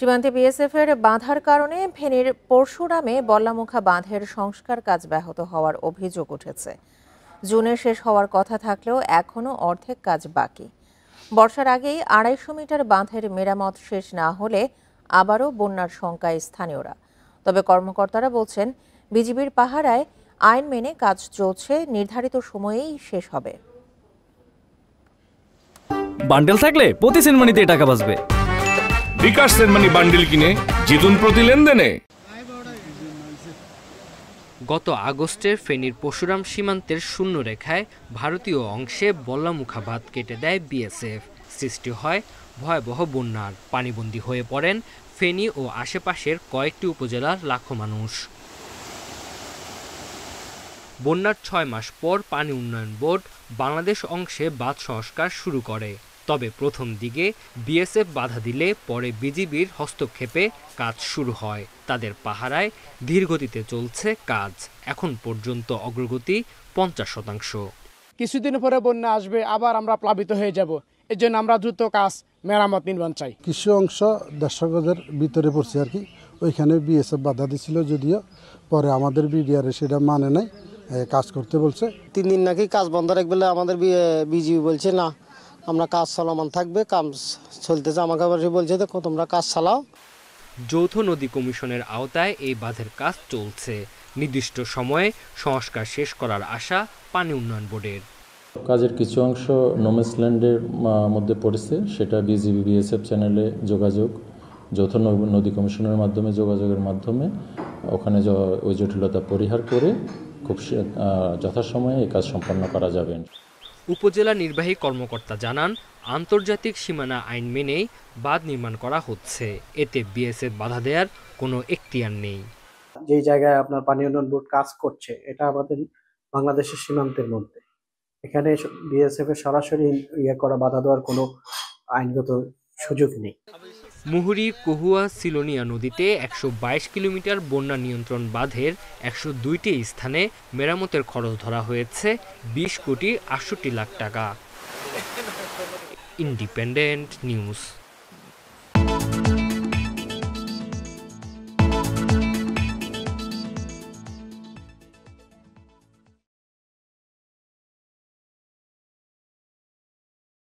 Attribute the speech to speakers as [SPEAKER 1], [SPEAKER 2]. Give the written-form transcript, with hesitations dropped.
[SPEAKER 1] সীমান্তে বিএসএফের বাধার কারণে ফেনীর পরশুরামে বল্লামুখা বাঁধের সংস্কার কাজ ব্যাহত হওয়ার অভিযোগ উঠেছে। জুনে শেষ হওয়ার কথা থাকলেও এখনও অর্ধেক কাজ বাকি। বর্ষার আগেই ২৫০ মিটার বাঁধের মেরামত শেষ না হলে আবারও বন্যার শঙ্কায় স্থানীয়রা। তবে কর্মকর্তারা বলছেন, বিজিবির পাহারায় আইন মেনে কাজ চলছে, নির্ধারিত সময়েই শেষ হবে।
[SPEAKER 2] বান্ডেল থাকলে প্রতি সেনমানিতে টাকা বাঁচবে।
[SPEAKER 3] বিকাশ সেনমানি বান্ডেল কিনে জিতুন প্রতি লেনদেনে।
[SPEAKER 4] গত আগস্টের ফেনীর পরশুরাম সীমান্তের শূন্য রেখায় ভারতীয় অংশে বল্লামুখা বাঁধ কেটে দেয় বিএসএফ। সৃষ্টি হয় ভয়াবহ বন্যার। পানিবন্দী হয়ে পড়েন ফেনী ও আশেপাশের কয়েকটি উপজেলার লাখো মানুষ। বন্যার ৬ মাস পর পানি উন্নয়ন বোর্ড বাংলাদেশ অংশে বাঁধ সংস্কার শুরু করে। তবে প্রথম দিকে বিএসএফ বাধা দিলে পরে বিজিবির হস্তক্ষেপে কাজ শুরু হয়। তাদের পাহারায় ধীরগতিতে চলছে কাজ। এখন পর্যন্ত অগ্রগতি ৫০%।
[SPEAKER 5] কিছুদিন পরে বন্যা আসবে, আবার আমরা প্লাবিত হয়ে যাব। এর জন্য আমরা দ্রুত কাজ মেরামত নির্মাণ চাই।
[SPEAKER 6] কিছু অংশ দর্শকদের ভিতরে পড়ছে আর কি, ওইখানে বিএসএফ বাধা দিছিল, যদিও পরে আমাদের বিডিআর সেটা মানে নাই, কাজ করতে বলছে।
[SPEAKER 7] ৩ দিন নাকি কাজ বন্ধ রাখবে, আমাদের বিজিবি বলছে না, আমরা কাজ চলমান থাকবে, কাজ চলতেছে। আমাকে বলছে দেখো তোমরা কাজ চালাও।
[SPEAKER 4] যৌথ নদী কমিশনের আওতায় এই বাঁধের কাজ চলছে। নির্দিষ্ট সময়ে সংস্কার শেষ করার আশা পানি উন্নয়ন বোর্ডের।
[SPEAKER 8] কাজের কিছু অংশ নোম্যান্সল্যান্ডের মধ্যে পড়েছে, সেটা বিজিবি বিএসএফ চ্যানেলে যোগাযোগ, যৌথ নদী কমিশনের মাধ্যমে যোগাযোগের মাধ্যমে ওখানে ওই জটিলতা পরিহার করে খুব যথাসময়ে এই কাজ সম্পন্ন করা যাবে।
[SPEAKER 4] উপজেলা নির্বাহী কর্মকর্তা জানান, আন্তর্জাতিক সীমানা আইন মেনেই বাঁধ নির্মাণ করা হচ্ছে। এতে বিএসএফ বাধা দেওয়ার কোনো এখতিয়ার নেই।
[SPEAKER 9] যে জায়গায় আপনার পানি উন্নয়ন বোর্ড কাজ করছে, এটা আমাদের বাংলাদেশের সীমান্তের মধ্যে। এখানে বিএসএফ এর সরাসরি করা বাধা দেওয়ার কোনো আইনগত সুযোগ নেই।
[SPEAKER 4] মুহুরী কহুয়া সিলোনিয়া নদীতে ১২২ কিলোমিটার বন্যা নিয়ন্ত্রণ বাঁধের ১০২টি স্থানে মেরামতের খরচ ধরা হয়েছে ২০ কোটি ৬৮ লাখ টাকা। Independent news.